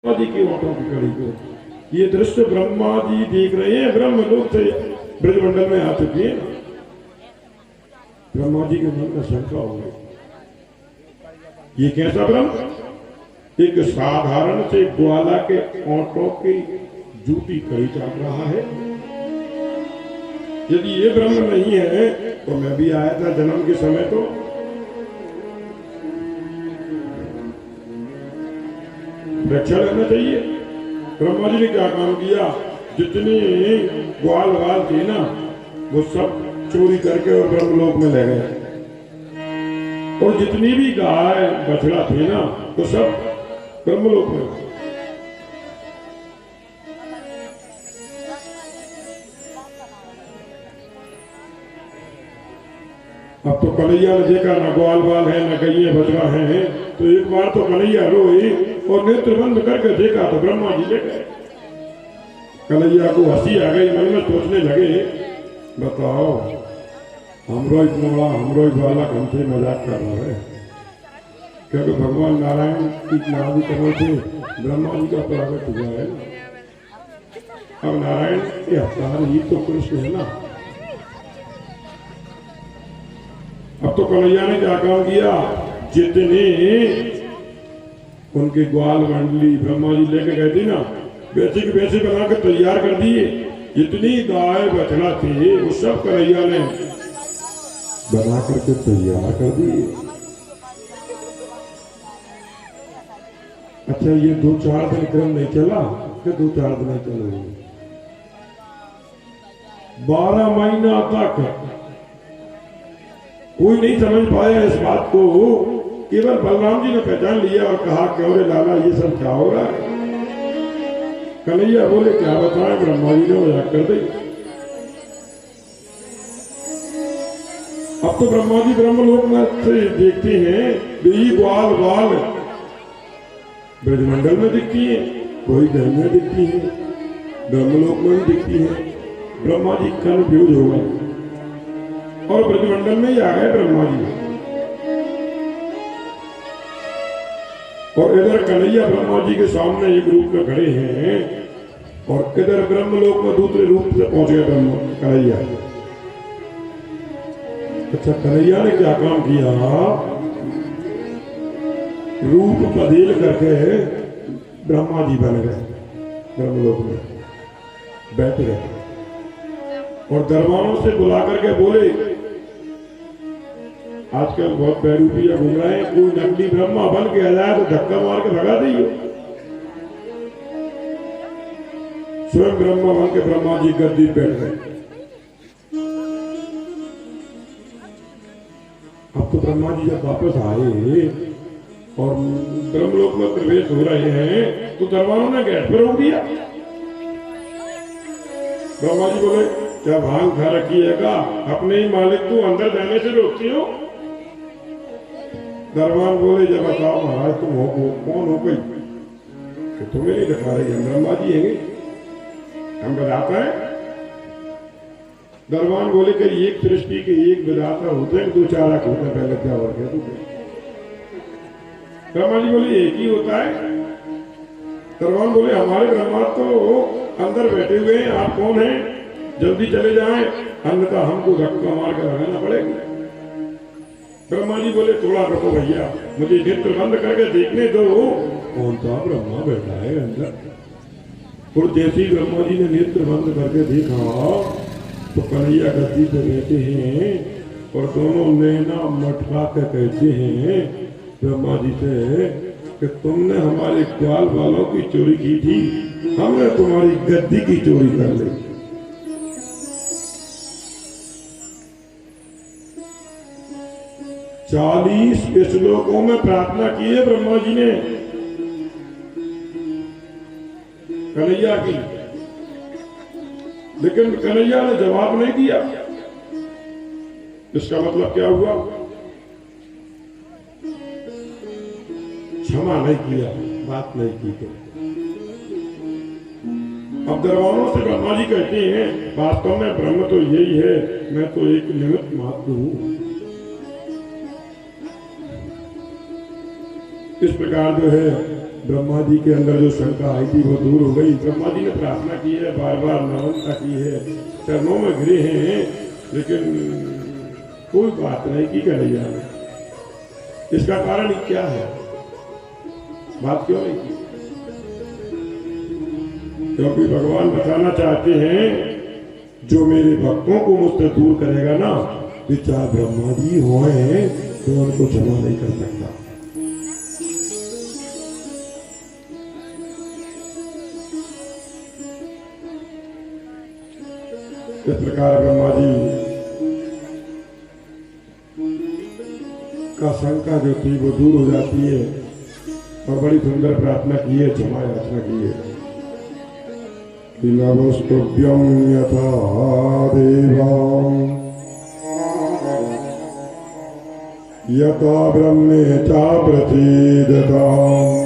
जी की ओटों की कड़ी को ये दृश्य ब्रह्मा जी देख रहे हैं। ब्रह्म लोग से ब्रजमंडल में आ चुके हैं। ब्रह्मा जी के मन में शंका हो गई, ये कैसा ब्रह्म? एक साधारण से ग्वाला के ओंठों की जूती कड़ी चाट रहा है। यदि ये ब्रह्म नहीं है तो मैं भी आया था जन्म के समय तो रक्षा लेना चाहिए। ब्रह्मा जी ने क्या काम किया, जितने ग्वाल वाल थे ना वो सब चोरी करके और ब्रह्मलोक में ले गए, और जितनी भी गाय बछड़ा थे ना वो सब ब्रह्मलोक में। अब तो कन्हैया ने देखा ना ग्वाल बाल है ना गैये बछड़ा है, तो एक बार तो कन्हैया रोई और नेत्र बंद करके देखा तो ब्रह्मा जी ले गए। कन्हैया को हंसी आ गई, मन में सोचने लगे, बताओ हमरो इतना हमरो बालक हमसे मजाक कर रहा है, क्योंकि भगवान नारायण की नाभि कमल से ब्रह्मा जी का प्रागट हुआ है। अब नारायण के अवतार ही तो कृष्ण है ना। अब तो कन्हैया ने क्या काम किया, जितने उनके ग्वाल मंडली ब्रह्मा जी लेके गए थे ना, वैसे के वैसे बना के तैयार कर दिए। जितनी गाय बछड़ा थे वो सब कन्हैया ने बना करके तैयार कर दिए। अच्छा, ये 2-4 दिन क्रम नहीं चला कि 2-4 दिन चला, 12 महीना तक कोई नहीं समझ पाया इस बात को। केवल बलराम जी ने पहचान लिया और कहा, क्यों रे लाला ये सब क्या हो रहा है? कन्हैया बोले, क्या बताएं, ब्रह्मा जी ने मजाक कर दी। अब तो ब्रह्मा जी ब्रह्मलोक में से देखते हैं, यही ग्वाल बाल ब्रजमंडल में दिखती है, कोई घर में दिखती है, ब्रह्मलोक में भी दिखती है। ब्रह्मा जी कन्फ्यूज हो गए और ब्रजमंडल में ही आ गए ब्रह्मा जी। और इधर कन्हैया ब्रह्मा जी के सामने एक रूप में खड़े हैं, और इधर ब्रह्मलोक में दूसरे रूप से पहुंच गए ब्रह्म कन्हैया। अच्छा, कन्हैया ने क्या काम किया, रूप बदल करके ब्रह्मा जी बन गए, ब्रह्मलोक में बैठ गए और दरबारों से बुला करके बोले, आजकल बहुत बैरूपिया घूम रहे हैं, कोई नकली ब्रह्मा बन के आ जाए तो धक्का मार के भगा दी। स्वयं ब्रह्मा बन के ब्रह्मा जी गद्दी बैठ गए। अब तो ब्रह्मा जी जब वापस आए और ब्रह्मलोक में प्रवेश हो रहे हैं तो दरबारों ने गेट पर रोक दिया। ब्रह्मा जी बोले, क्या भांग खा रखी है का, अपने ही मालिक को अंदर जाने से रोकती हो? दरबार बोले, जब बताओ महाराज तुम हो कौन हो गई कि तुम्हें नहीं दिखा रही, हम ब्रह्मा जी हैं, हम बताते हैं। दरबार बोले कि एक सृष्टि के एक विधाता होते हैं, 2-4 होते हैं, पहले क्या हो गया तू? ब्रह्मा जी बोले, एक ही होता है। दरबार बोले, हमारे ब्रह्मा तो अंदर बैठे हुए हैं, आप कौन हैं? जल्दी चले जाएं, अन्यथा हमको धक्का मार कर भगाना पड़ेगा। ब्रह्मा जी बोले, थोड़ा रुको भैया, मुझे नेत्र बंद करके देखने दो कौन सा ब्रह्मा बैठा है अंदर। और जैसे ही ब्रह्मा जी ने नेत्र बंद करके देखा तो कन्हैया गद्दी पे बैठे हैं और दोनों नैना मटका के कहते हैं ब्रह्मा जी से कि तुमने हमारे ग्वाल बालों की चोरी की थी, हमने तुम्हारी गद्दी की चोरी कर ली। चालीस श्लोकों में प्रार्थना की है ब्रह्मा जी ने कन्हैया की, लेकिन कन्हैया ने जवाब नहीं दिया। इसका मतलब क्या हुआ, क्षमा नहीं किया, बात नहीं की। तो अब दरबारों से ब्रह्मा जी कहते हैं, वास्तव में ब्रह्म तो यही है, मैं तो एक निमित्त मात्र हूं। इस प्रकार जो है ब्रह्मा जी के अंदर जो शंका आई थी वो दूर हो गई। ब्रह्मा जी ने प्रार्थना की है, बार बार नमनता की है, चरणों में गिरे हैं, लेकिन कोई बात नहीं की कन्हैया ने। इसका कारण क्या है? बात क्यों नहीं की? क्योंकि भगवान बताना चाहते हैं जो मेरे भक्तों को मुझसे दूर करेगा ना, चाहे ब्रह्मा जी होए तो उनको क्षमा नहीं कर सकता। इस प्रकार ब्रह्मा जी का शंका जो थी वो दूर हो जाती है और बड़ी सुंदर प्रार्थना की है, क्षमा याचना की है। नमस्तुभ्यं यथा देवां यथा ब्रह्मे च प्रसीदताम्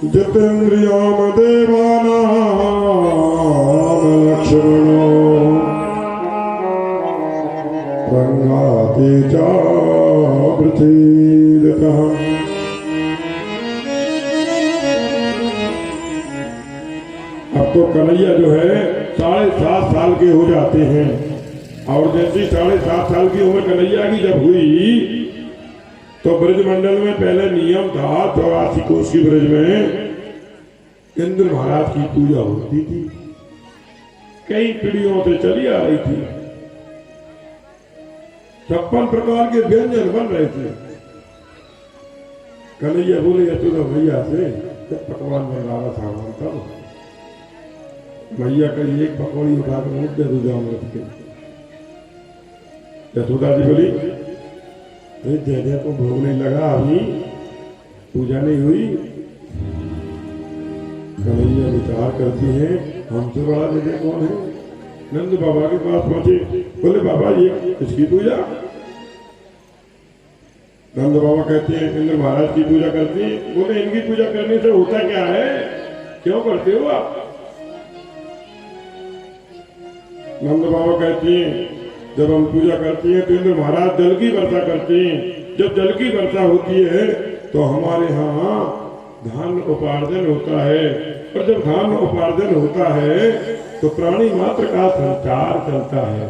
जितेन्द्रियां देवानां लक्ष्मणो रंगाते च प्रसीदतः। अब तो कन्हैया जो है 7.5 साल के हो जाते हैं और जैसी 7.5 साल की उम्र कन्हैया की जब हुई तो ब्रजमंडल में पहले नियम था 84 कोष की ब्रज में इंद्र महाराज की पूजा होती थी, कई पीढ़ियों से चली आ रही थी। 56 प्रकार के व्यंजन बन रहे थे। कन्हैया बोले यशोदा भैया से पकवान बन रहा था सामान तब भैया का एक पकौड़ी उठाकर मुझ दे दो जाम रख के। यशोदा जी बोली दे दे, तो भोग नहीं लगा, अभी पूजा नहीं हुई। कन्हैया विचार करती है हमसे बड़ा दे दे कौन है। नंद बाबा के पास पहुंचे, बोले बाबा ये किसकी पूजा? नंद बाबा कहते हैं इंद्र महाराज की पूजा करती है। बोले इनकी पूजा करने से होता क्या है, क्यों करते हो आप? नंद बाबा कहती हैं जब हम पूजा करते हैं तो इंद्र महाराज जल की वर्षा करते हैं। जब जल की वर्षा होती है तो हमारे यहाँ धान उपार्जन होता है, और जब धान उपार्जन होता है तो प्राणी मात्र का संचार चलता है।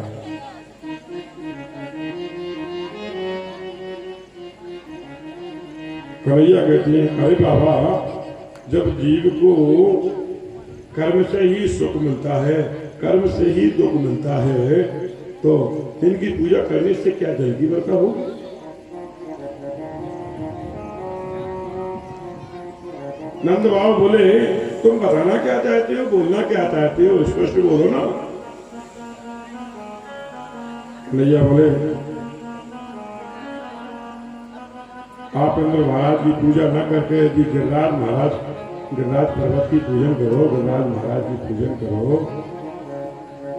कन्हैया कहती है अरे बाबा जब जीव को कर्म से ही सुख मिलता है, कर्म से ही दुख मिलता है, तो इनकी पूजा करने से क्या जल की वर्षा होगी? नंद बाबा बोले तुम बताना क्या चाहते हो, बोलना क्या चाहते हो, स्पष्ट बोलो ना। कन्हैया बोले आप इंद्र महाराज की पूजा न करके यदि गिरिराज पर्वत की पूजन करो, गिरिराज महाराज की पूजन करो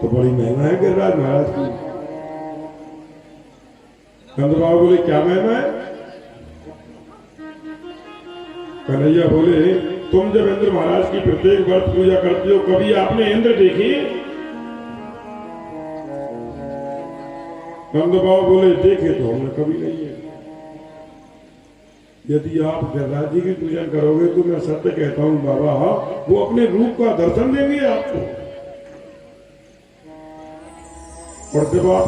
तो बड़ी महिमा है गिरिराज महाराज की। नंद बाबा बोले क्या महिमा है? कन्हैया बोले तुम जब इंद्र महाराज की प्रत्येक वर्ष पूजा करते हो, कभी आपने इंद्र देखी? नंद बाबा बोले देखे तो हमने कभी नहीं है। यदि आप गिरिराज जी की पूजन करोगे तो मैं सत्य कहता हूं बाबा वो अपने रूप का दर्शन देंगे आपको, और जब आप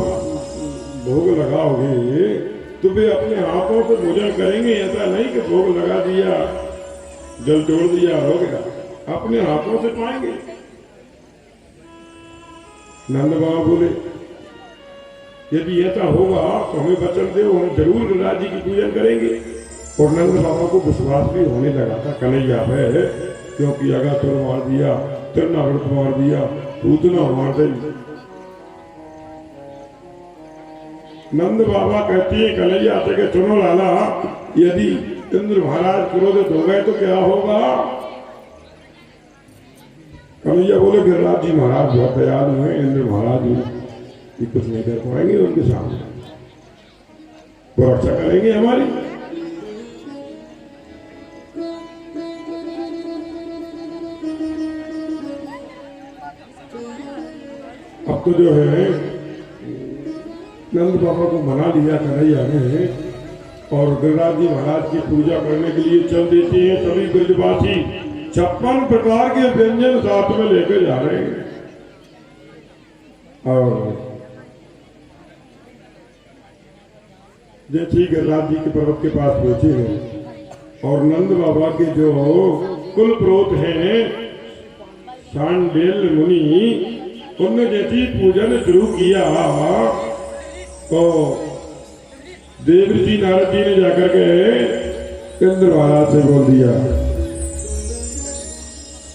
भोग लगाओगे तो वे अपने हाथों से भोजन करेंगे। ऐसा नहीं कि भोग लगा दिया जल जोड़ दिया हो गया, अपने हाथों से पाएंगे। नंद बाबा बोले यदि ऐसा होगा तो हमें वचन दो, हम जरूर गिरिराज जी की पूजन करेंगे। और नंद बाबा को विश्वास भी होने लगा था कन्हैया है, क्योंकि अगासुर मार दिया, तृणावृत मार दिया, पूतना मार दी। नंद बाबा कहती है कन्हैया से कि सुनो लाला, यदि इंद्र महाराज क्रोधित हो गए तो क्या होगा? कन्हैया बोले गिरिराज जी महाराज बहुत दयालु हैं, इंद्र महाराज ये कुछ नहीं कर पाएंगे, उनके सामने वो रक्षा करेंगे हमारी। अब तो जो है नंद बाबा को मना लिया कन्हैया ने और गिरिराज जी महाराज की पूजा करने के लिए चल देते हैं। सभी ब्रजवासी 56 प्रकार के व्यंजन साथ में लेकर जा रहे हैं। और जैसे ही गिरिराज जी के पर्वत के पास पहुंचे हैं और नंद बाबा के जो कुल पुरोहित हैं शांडिल्य मुनि, उनने जैसी पूजन शुरू किया तो देवऋषि नारद जी ने जाकर के इंद्र महाराज से बोल दिया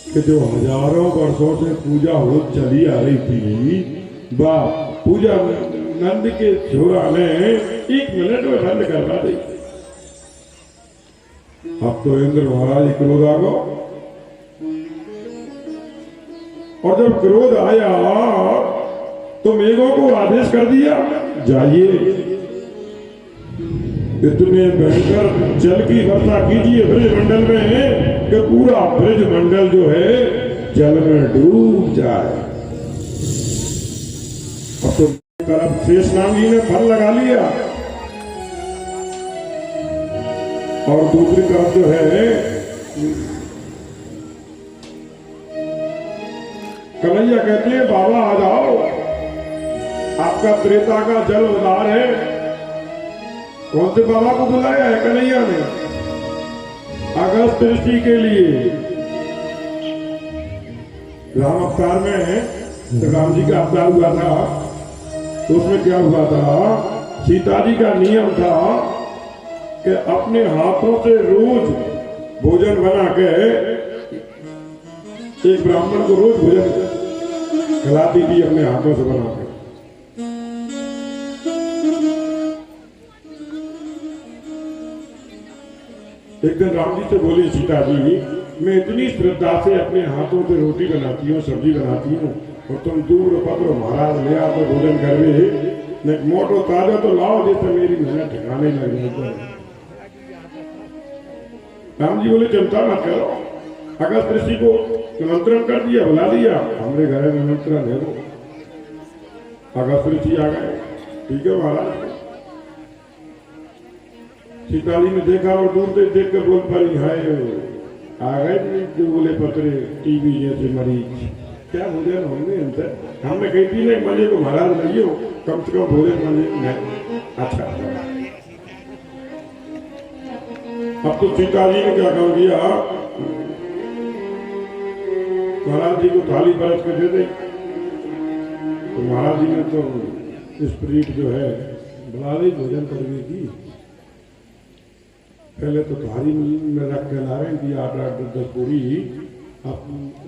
कि जो हजारों वर्षों से पूजा हो चली आ रही थी, वह पूजा नंद के छोरा ने 1 मिनट में बंद करवा दी। अब तो इंद्र महाराज क्रोध आ गया, और जब क्रोध आया तो मेघों को आदेश कर दिया, जाइए इतने भयंकर जल की वर्षा कीजिए ब्रज मंडल में कि पूरा ब्रज मंडल जो है जल में डूब जाए। अब तो तरफ शेषनाग जी ने फल लगा लिया और दूसरी तरफ जो है कन्हैया कहते हैं बाबा आ जाओ, आपका त्रेता का जल उदार है। कौन से बाबा को बुलाया है कन्हैया ने? अगस्त ऋषि के लिए। राम अवतार में तो राम जी का अवतार हुआ था, तो उसमें क्या हुआ था, सीता जी का नियम था कि अपने हाथों से रोज भोजन बना के एक ब्राह्मण को रोज भोजन खिलाती थी अपने हाथों से बना के। एक दिन राम जी से बोली सीता जी, मैं इतनी श्रद्धा से अपने हाथों से रोटी बनाती हूँ, सब्जी बनाती हूँ, और तुम दूर पत्र महाराज ले आओ तो भोजन करवे, मोटो ताजा तो लाओ जैसे मेरी मेहनत ठिकाने लग जाए। राम जी बोले चिंता मत करो, अगस्त ऋषि को निमंत्रण कर दिया, बुला दिया, हमरे घर में निमंत्रण है वो। अगस्त ऋषि आ गए, ठीक है महाराज। सीता जी ने देखा और दूर से देख कर बोल पाई, हाय आ गए जो बोले पत्रे टीवी जैसे मरीज, क्या भोजन होंगे इनसे। हमने कही थी नहीं मजे को महाराज लगियो, कम से कम भोजन मजे नहीं। अच्छा, अब तो सीता जी ने क्या काम किया, महाराज जी को थाली बरस के दे दी। तो महाराज जी ने तो स्प्रीट जो है बुला ली, भोजन करने की। पहले तो थाली में रख के ला रहे हैं 8-10 पूरी। अब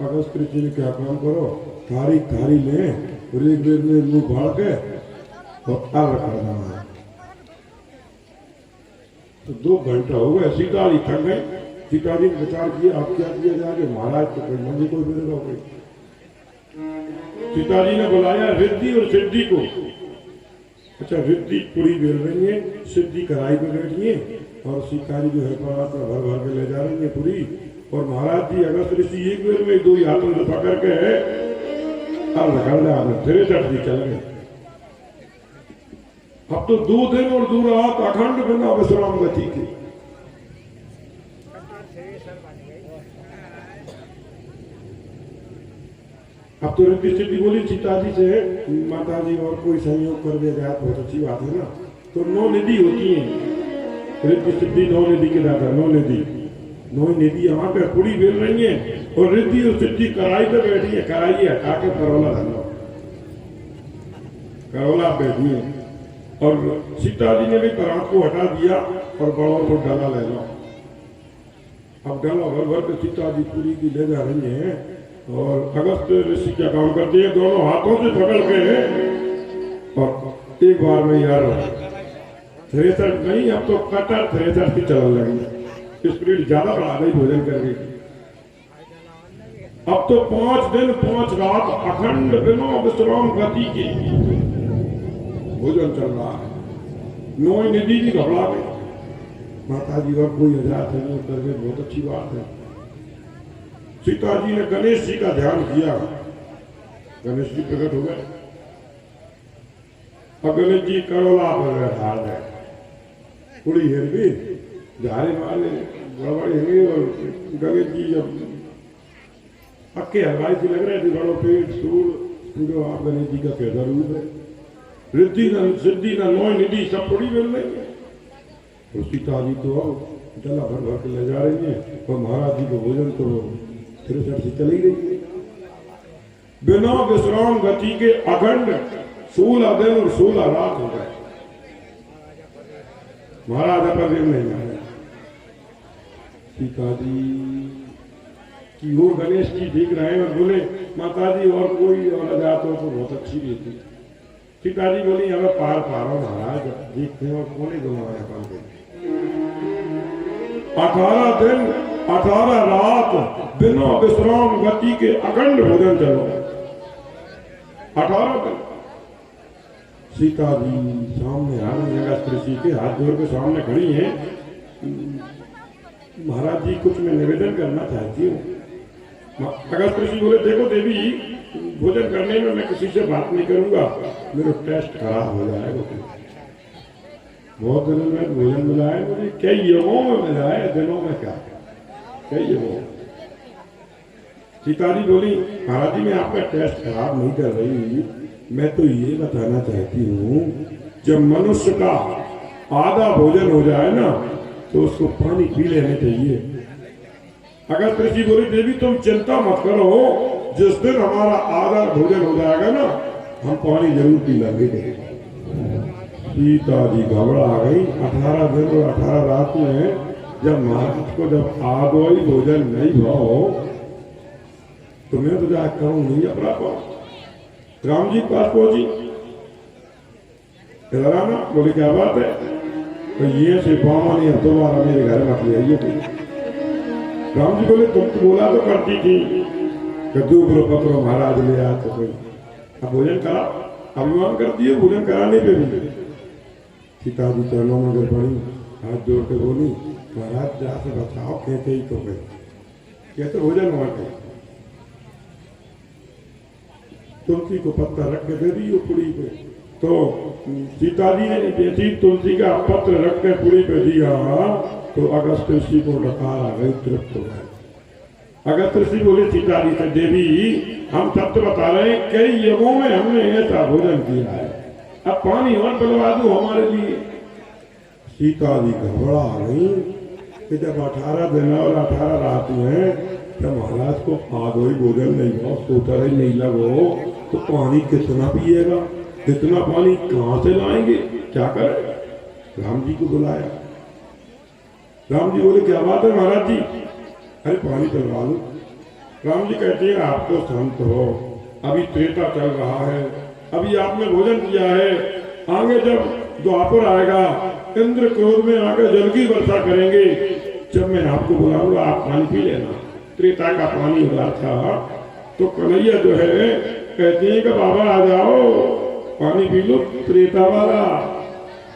अगस्त ऋषि ने क्या काम करो, थाली लें और एक बेर में मुंह फाड़ के और अर्घ करना है। तो 2 घंटा हो गए, सीता जी थक गए। सीता जी ने विचार किया अब क्या किया जाए, महाराज तो कोई मंदिर कोई मेरे हो गई। सीता जी ने बुलाया रिद्धि और सिद्धि को। अच्छा, रिद्धि पूरी बेल रही है, सिद्धि कढ़ाई पे बैठी है, और सीता जी जो है परात में भर भर के ले जा रही है पूरी। और महाराज जी अगस्त ऋषि एक बेर में 2 हाथों से पकड़ के अब फिर चढ़ती चल गए। अब तो 2 दिन और 2 रात अखंड बिना विश्राम गति की। अब तो रिद्धि सिद्धि बोली सीता जी से, माता जी और कोई संयोग कर दे जाए बहुत अच्छी बात है ना। तो 9 निधि होती हैं, रिद्धि सिद्धि 9 निधि के दादा, 9 निधि यहाँ पे पूरी बेल रही है, और रिद्धि और सिद्धि कढ़ाई पे बैठी है। कढ़ाई हटा के करोला धर लो, करोला बैठी है। और सीता जी ने भी परात को हटा दिया और बड़ों को डाला ले लो। अब डाला भर भर के सीता जी पूरी की ले जा रही है। और अगस्त ऋषि क्या काम करते हैं, दोनों हाथों से पकड़ के और एक बार में यार थ्रेसर नहीं, अब तो कटर थ्रेसर की चलने लगी, स्पीड ज्यादा बढ़ा गई भोजन करने की। अब तो 5 दिन 5 रात अखंड बिना विश्राम गति की भोजन चल रहा है। 9 निधि जी घबरा गई, माता जी और कोई आजाद है नहीं कर गए, बहुत अच्छी बात है। सीता जी ने गणेश जी का ध्यान किया, गणेश जी प्रकट हो गए। अब गणेश जी करोला पर बैठा गए, कुड़ी हेर भी झारे मारे बड़बड़ी हेंगे और गगे जी जब अक्के हलवाई से लग रहे थे बड़ो पेट सूर पूरे आप गणेश जी का कैसा रूप है रिद्धि न सिद्धि न नोय निधि सब थोड़ी मिल रही है। तो सीता जी तो डला भर भर के ले जा रही है और महाराज जी को भोजन तो तिरसठ से चली रही है। बिना विश्राम गति के अखंड 16 दिन और 16 रात हो गए। महाराज पर नहीं आए। सीता जी कि वो गणेश जी दिख रहे हैं और बोले माता जी और कोई और जात हो तो बहुत अच्छी रहती। सीता जी बोली हमें पार पारो महाराज देखते हैं और कौन घुमाया पाल को 18 दिन 18 रात बिना विश्राम गति के अखंड भोजन चलो 18 दिन। सीता जी सामने आ रही अगस्त ऋषि के हाथ जोड़ के सामने खड़ी हैं। महाराज जी कुछ मैं निवेदन करना चाहती हूँ। अगस्त ऋषि बोले देखो देवी भोजन करने में मैं किसी से बात नहीं करूंगा मेरा टेस्ट खराब हो जाएगा। बहुत दिनों में भोजन मिला है मुझे कई युगों में मिला है दिनों में क्या कई युगों। सीता जी बोली महाराज जी मैं आपका टेस्ट खराब नहीं कर रही मैं तो ये बताना चाहती हूँ जब मनुष्य का आधा भोजन हो जाए ना तो उसको पानी पी लेने चाहिए। अगर ऋषि बोली देवी तुम चिंता मत करो जिस दिन हमारा आधा भोजन हो जाएगा ना हम पानी जरूर पी लेंगे। सीता जी घबरा गई। 18 दिन और 18 रात में जब महाराज को जब आधो ही भोजन नहीं भाओ तो मैं तो जा करूं नहीं अपना पाओ। राम जी के पास पहुंची इधर आना बोले क्या बात है तो ये से पामा नहीं दोबारा मेरे घर मत ले आइए। राम जी बोले तुम तो बोला तो करती थी दूबरो पत्रो महाराज ले आया तो कोई अब भोजन करा अभिमान कर दिए भोजन कराने पे भी। सीता जी चरणों में गिर पड़ी हाथ जोड़ के बोली महाराज जा से बचाओ कहते ही तो गए कहते भोजन हुआ थे। तुलसी को पत्ता रख के दे दी वो पुड़ी पे तो सीता जी ने जैसी तुलसी का पत्र रख के पुड़ी पे दिया तो अगस्त ऋषि को डकार आ गई तृप्त हो गए। अगस्त ऋषि बोले सीता जी से देवी हम सत्य बता रहे हैं कई युगों में हमने ऐसा भोजन किया है अब पानी और पिलवा दो हमारे लिए। सीता जी घबरा गई कि जब 18 दिन और 18 रात में जब महाराज को आधो ही भोजन नहीं हो सोचा ही नहीं लगो तो पानी कितना पिएगा कितना पानी कहाँ से लाएंगे क्या करें। राम जी को बुलाया। राम जी बोले क्या बात है महाराज जी अरे पानी पिलवा लो। राम जी कहते हैं आप तो संत हो अभी त्रेता चल रहा है अभी आपने भोजन किया है आगे जब द्वापर आएगा इंद्र क्रोध में आकर जल की वर्षा करेंगे जब मैं आपको बुलाऊंगा आप पानी पी लेना। त्रेता का पानी हो रहा था तो कन्हैया जो है कहते हैं कि बाबा आ जाओ पानी पी लो। त्रेता वाला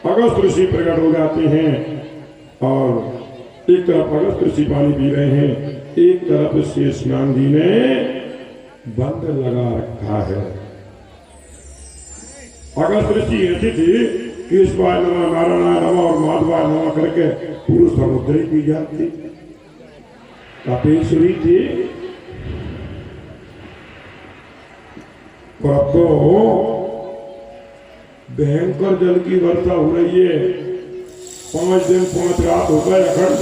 अगस्त ऋषि प्रकट हो जाते हैं और एक तरफ अगस्त ऋषि पानी पी रहे हैं एक तरफ शेषनाग जी ने बंद लगा रखा है। अगस्त ऋषि ऐसी थी केशवाय नमः नारायणाय नमः और माधवाय नमः करके पूर्व समुद्र की जाती तपेश्वरी थी। और अब तो भयंकर जल की वर्षा हो रही है 5 दिन 5 रात हो गए अखंड।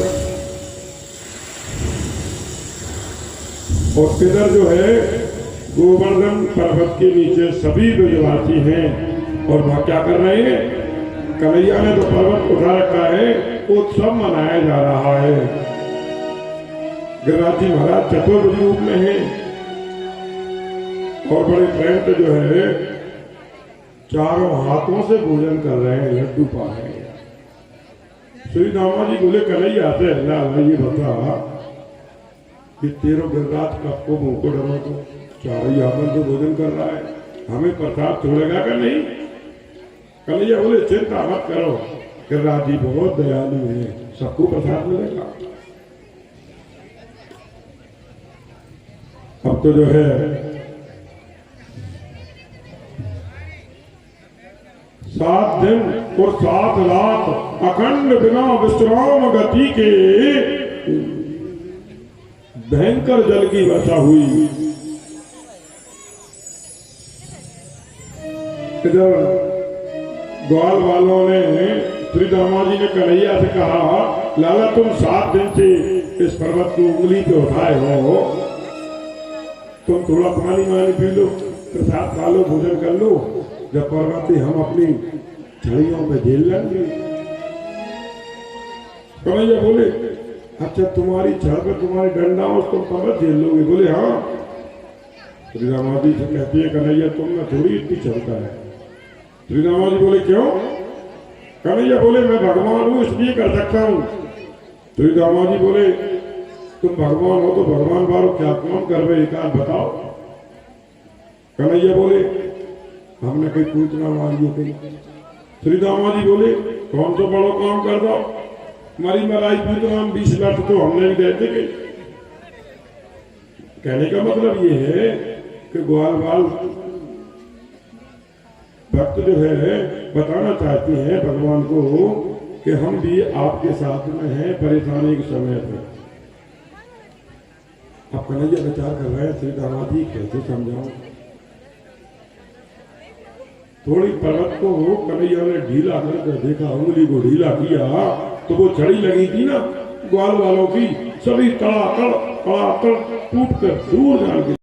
और इधर जो है गोवर्धन पर्वत के नीचे सभी ब्रजवासी हैं और वह क्या कर रहे हैं कन्हैया ने तो पर्वत उठा रखा है उत्सव मनाया जा रहा है। गिरिराज जी महाराज चतुर्भुज रूप में हैं और बड़े प्रेम से जो है चारों हाथों से भोजन कर रहे हैं लड्डू पा रहे हैं। श्री दामा जी बोले कन्हैया से अल्लाह ये बता कि तेरो गिरिराज कब को मुंह को डरो तो चारों ही हाथों से भोजन कर रहा है हमें प्रसाद छोड़ेगा क्या नहीं। कन्हैया बोले चिंता मत करो गिरिराज जी बहुत दयालु है सबको प्रसाद मिलेगा। अब तो जो है 7 दिन और 7 रात अखंड बिना विश्राम गति के भयंकर जल की वर्षा हुई। इधर ग्वाल वालों ने श्री दामाजी ने कन्हैया से कहा, लाला तुम 7 दिन से इस पर्वत को उंगली पे उठाए हो, तुम थोड़ा पानी वानी पी लो, प्रसाद खा लो, भोजन कर लो, जब पर्वती हम अपनी छड़ियों पे झेल लेंगे। कन्हैया बोले, अच्छा तुम्हारी छड़ पे तुम्हारी डंडा हो तुम पर्वत झेल लोगे? बोले हाँ। श्री दामाजी से कहती है कन्हैया तुम में थोड़ी इतनी क्षमता है। श्री दामाजी बोले क्यों? कन्हैया बोले मैं भगवान हूं इसलिए कर सकता हूं। श्री दामाजी बोले तुम भगवान हो तो भगवान बारो क्या कौन कर रहे एक आध बताओ। कन्हैया बोले हमने कोई पूछना मारी कहीं। श्री दामाजी बोले कौन सा बड़ो काम कर दो, हमारी मलाई पूछना 20 लाख तो हमने भी देते के। कहने का मतलब ये है कि ग्वाल बाल भक्त जो है बताना चाहते हैं भगवान को कि हम भी आपके साथ में हैं परेशानी के समय पर। अब कन्हैया विचार कर रहे हैं श्री दामाजी कैसे समझाऊं। थोड़ी पर्वत को कन्हैया ने ढीला करके देखा, उंगली को ढीला किया तो वो छड़ी लगी थी ना ग्वाल वालों की, सभी तड़ातड़ टूट कर दूर जान गई।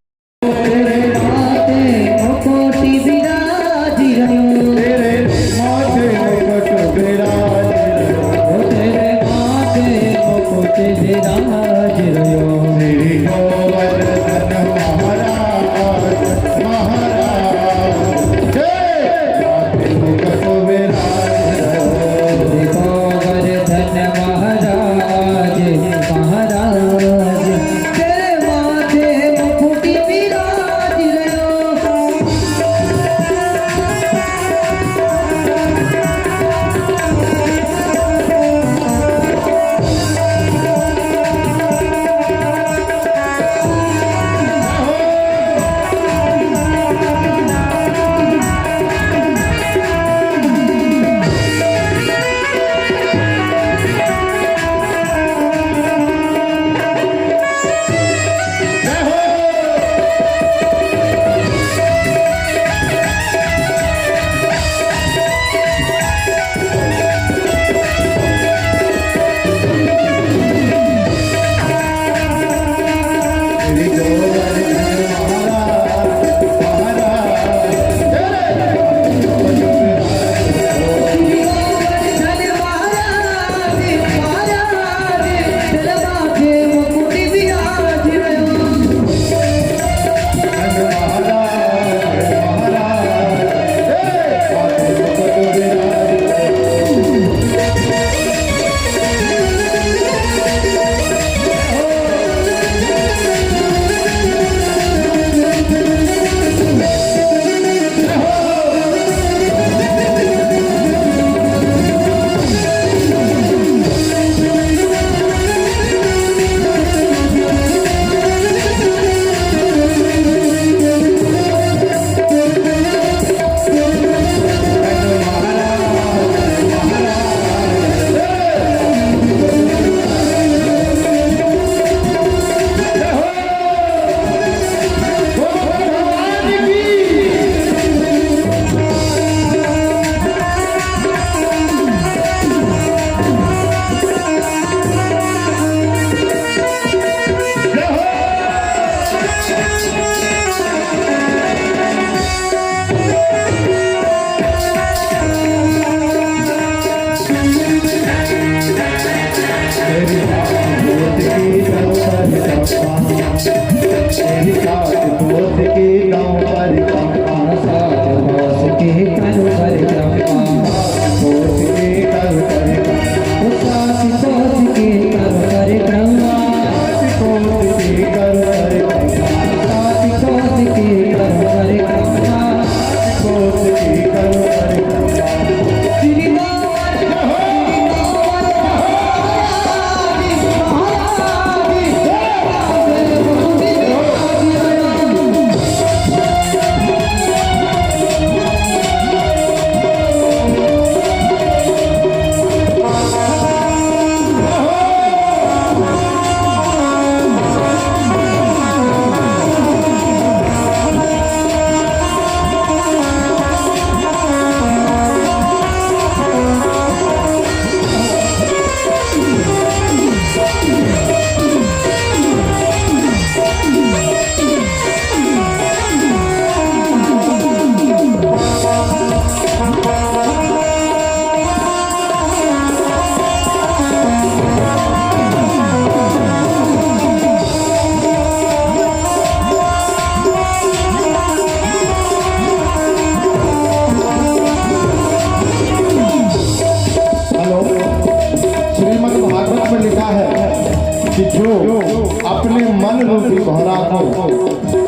अपने मन रूपी भौरा को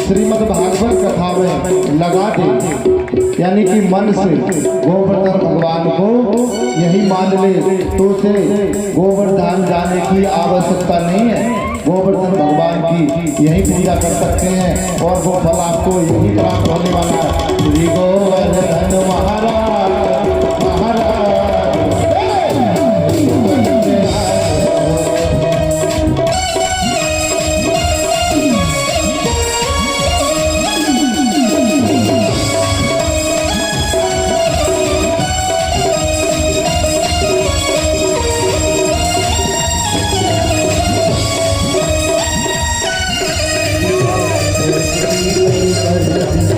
श्रीमद् भागवत कथा में लगा दे, यानी कि मन से गोवर्धन भगवान को यही मान ले तो उसे गोवर्धन जाने की आवश्यकता नहीं है। गोवर्धन भगवान की यही पूजा कर सकते हैं और वो फल आपको यही प्राप्त होने वाला है। श्री गोवर्धन महाराज महाराज। Thank you.